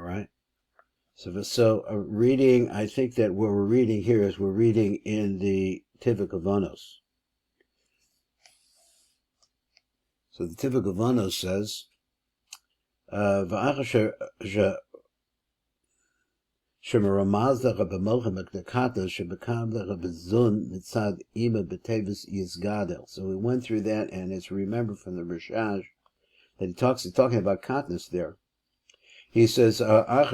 right? So reading, I think that what we're reading here is we're reading in the Hakavanot. So the Hakavanot says, so we went through that, and it's remembered from the Rishash that he's talking about Katniss there. He says, so now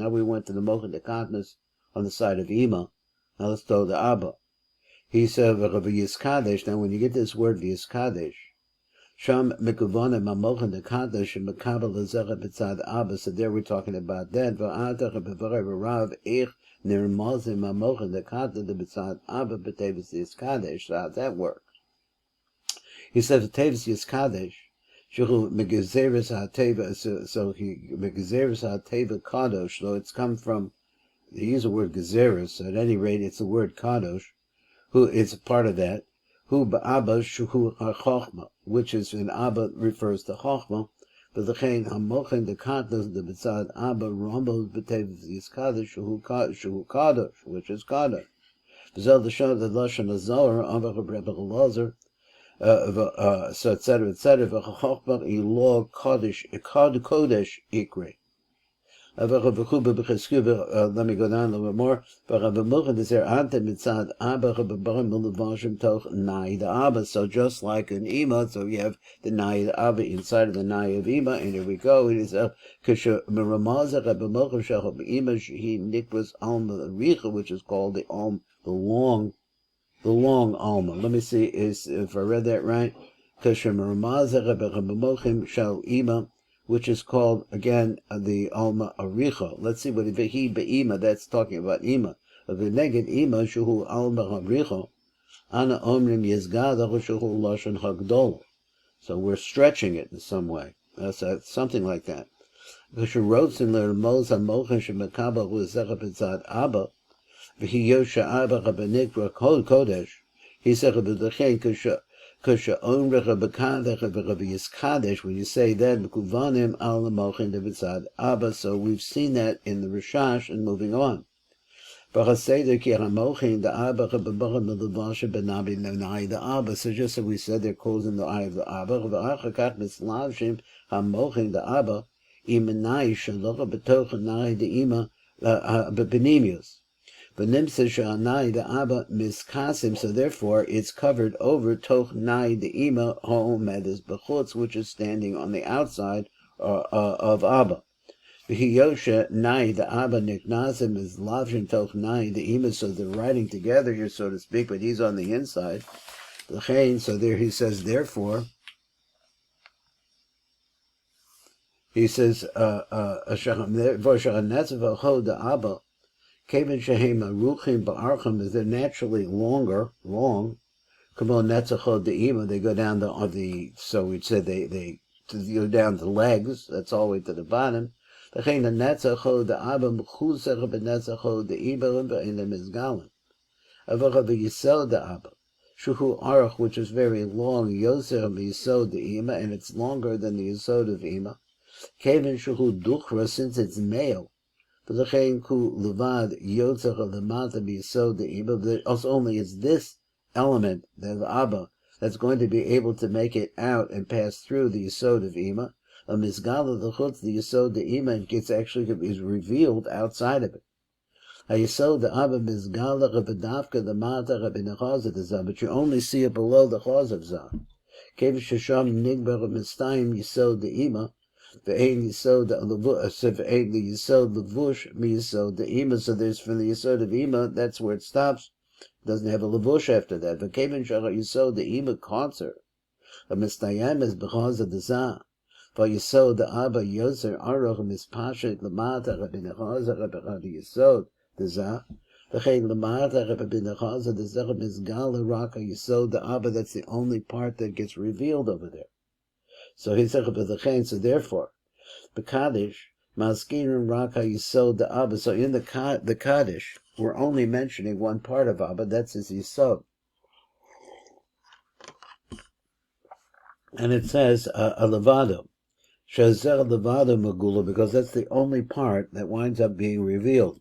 we went to the Mochen de Katniss on the side of Ima. Now let's go to Abba. He said, now when you get this word V'yiskadesh, Sham Mikuvana Mamochen de Kaddish and Makabal Zechet B'tzad Abba. So there we're talking about that. V'atach b'varev Rav Ich nirmazim Mamochen de Kaddish B'tzad Abba b'tevis Yiskadesh. So how's that work? He says b'tevis Yiskadesh. Shuhu Megazeres HaTeva. So he Megazeres HaTeva Kadosh. So it's come from. They use the word Gezeres. So at any rate, it's the word Kadosh. Who is a part of that. Hu ba'Abba shuhu ha-chochma, which is in Abba refers to Chochma, but the Chain ha-mochen de Katniss de b'tzad Abba rambos b'tevis yiskadosh shuhu kadosh, which is kadosh. V'zel d'shon the lashon hazor amar Rebbe Elazar, so etc. V'chochma ilo kadosh ikri. Let me go down a little bit more. So just like an Ima, so you have the Nai Abba inside of the Nai of Ima, and here we go. It is which is called the long Alma. Let me see if I read that right. Which is called, again, the Alma Aricha. Let's see what he be'ima, that's talking about Ima. V'neged Ima, shuhu Alma Aricha, ana omrim yizgadach, shuhu lashon hagdol. So we're stretching it in some way. That's something like that. V'shurotzin l'rmoz ha-mochen shemekabel u'zecha b'tzad Abba, v'hiyosha Abba ha-benikra kodesh, he said b'dechein when you say that, so we've seen that in the Rishash and moving on. So just as we said, they're closing the eye of the Abba. So therefore it's covered over toch nai de ima ha'omedes b'chutz, which is standing on the outside of Abba. V'hiyosha nai the Abba niknasim is lavshin toch nai the ima, so they're riding together here, so to speak, but he's on the inside. So there he says, therefore, he says, Kevin Shehem Aruchim Ba'archim is they're naturally long. Kamon Netzachod the Ima, they go down so we'd say they go down the legs, that's all the way to the bottom. The Chain Netzachod the Abba Mchusach Benetzachod the Ima in the Mizgalim. Avach Yisod the Abba. Shuhu Arach, which is very long, Yoser Yisod the Ima, and it's longer than the Yisod of Ima. Kevin Shuhu Duchra, since it's male. But the Chain Ku Levad Yotzach of the Mata B'Yisod the Ima, also only is this element, the Abba, that's going to be able to make it out and pass through the Yisod of Ima. A Mizgala the Chutz, the Yisod the Ima, is revealed outside of it. A Yisod the Abba Mizgala Rabadavka the Mata Rabinachaz the Zah, but you only see it below the Chaz of Zah. Kev Shasham Nigbar Mistayim Yisod the Ima. The Yisod the Yisod Levush Yisod the Ima. So there's from the Yisod of Ima, that's where it stops. It doesn't have a Levush after that. But Kevin Shachar Yisod the Ima concert. A Mistayim is because of the Zah. For Yisod the Abba Yoser Aruch Mispashet Lamata Rabinachaz Rabbi Yisod the Zah. The Chain Lamata Rabinachaz the Zah Mizgala Raka Yisod the Abba. That's the only part that gets revealed over there. So he said, so therefore, the Kaddish, Maskirin Raka Yisod the Abba. So in the Kaddish, we're only mentioning one part of Abba, that's his Yisod. And it says a levado. Shazer levado megula, because that's the only part that winds up being revealed.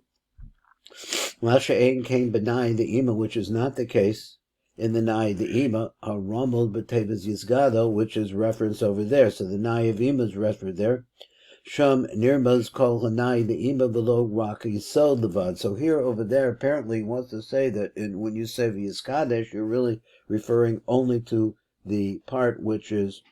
Lasha ein came benai the ima, which is not the case in the nai the ima, a rumbled betevas yisgado, which is referenced over there. So the nai of ima is referenced there. Sham nirmaz kol hanai the ima below rock yisod levad. So here over there, apparently he wants to say that when you say v'yiskadesh, you're really referring only to the part which is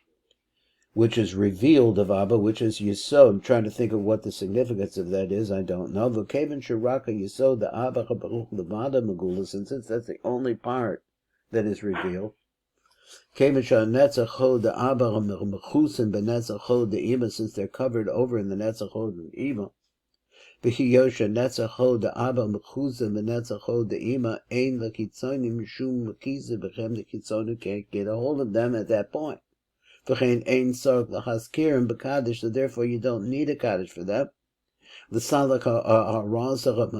revealed of Abba, which is Yisod. I'm trying to think of what the significance of that is. I don't know. V'keven shiraka Yisod the Abba chabaruch levada megula, and since that's the only part that is revealed. Keven shanetzach hod the Abba mechusim benetzach hod the Ima, since they're covered over in the netzach hod and Ima. V'chiyosha netzach hod the Abba mechusim benetzach hod the Ima ein lekitzonim mishum mekiza b'chem the kitzonim can't get a hold of them at that point. So therefore you don't need a kaddish for that. The salak harasam,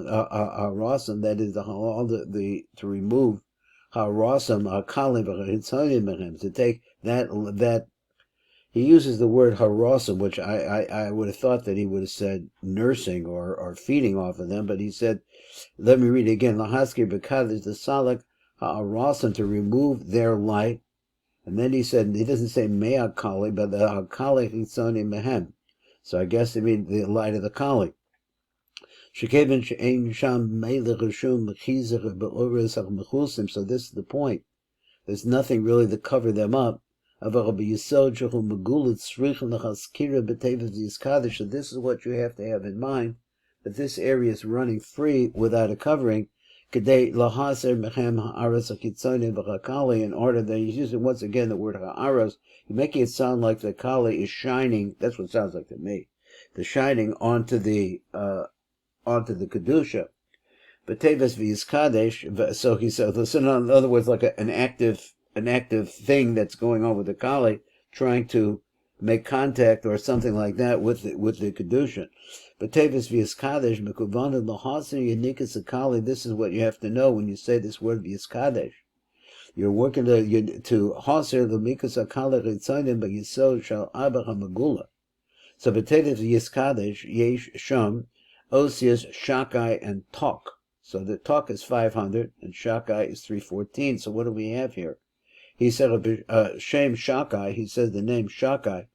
that is the to remove harasam to take that he uses the word harasam, which I would have thought that he would have said nursing or feeding off of them, but he said, let me read it again, lahaskir b'kaddish the salak harasam, to remove their light. And then he said, he doesn't say mea kali, but the hakali chitzoni mehem. So I guess it means the light of the kali. Shekevin she'ein sham melech rishum mechizach be'ores ha'mechusim. So this is the point. There's nothing really to cover them up. So this is what you have to have in mind, that this area is running free without a covering. In order that he's using once again the word ha'aros, you're making it sound like the kali is shining. That's what it sounds like to me. The shining onto the kedusha. But teves v'yiskadesh. So he said, listen, in other words, like an active thing that's going on with the kali, trying to make contact or something like that with the kedusha. But tevis v'yiskadesh mekuvanim lahaser yenikas akali. This is what you have to know when you say this word v'yiskadesh. You're working to haser l'mikas akali ritzanim b'yisod shal abach hamagula. So b'tevis v'yiskadesh yesh sham osias shakai and tok. So the tok is 500 and shakai is 314. So what do we have here? He said Shem Shakai. He says the name Shakai.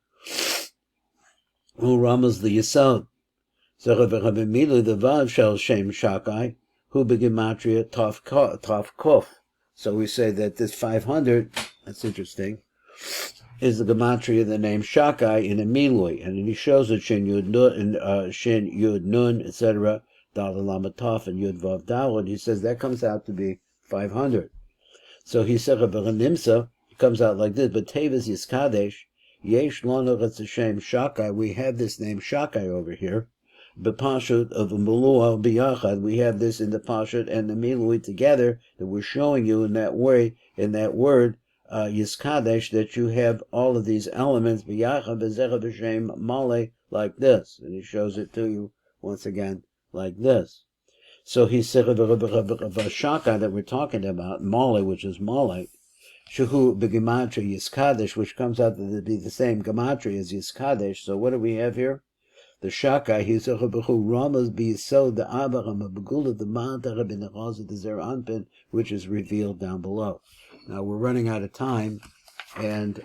Who ramas the Yisod. So the Vav shall Shem Shakai. Who begematria Tov Kof. So we say that this 500. That's interesting. Is the gematria of the name Shakai in a milui, and he shows it Shin Yud Nun and Shin Yud Nun, etc. Dal Lamatov and Yud Vav Dal. He says that comes out to be 500. So he said, Nimsa, it comes out like this, but Tevis Yiskadesh, Yesh Lano Hashem Shakai, we have this name Shakai over here. Bepashut of Mulua Biyachad, we have this in the Pashut and the Milui together, that we're showing you in that way, in that word, Yiskadesh, that you have all of these elements, Biyachad, Bezecha B'Shem Male, like this. And he shows it to you once again, like this. So he said, Shaka that we're talking about, Male, which is Male, Shehu begematria Yiskadesh, which comes out to be the same gematria as Yiskadesh. So what do we have here? The Shaka, he said, Ramas b'yisod the Abacham Begula the Ma'atara b'nechaz the Zer Anpin, which is revealed down below. Now we're running out of time, and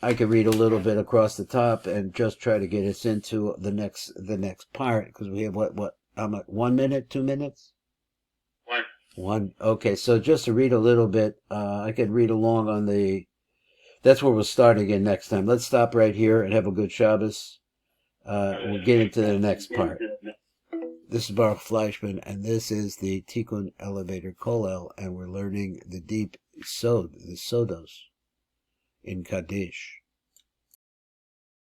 I could read a little bit across the top and just try to get us into the next part, because we have what I'm at 1 minute, 2 minutes? One. Okay, so just to read a little bit, I could read along on that's where we'll start again next time. Let's stop right here and have a good Shabbos. We'll get into the next part. This is Baruch Fleischman, and this is the Tikkun Elevator Kollel, and we're learning the deep Sod, the Sodos, in Kaddish.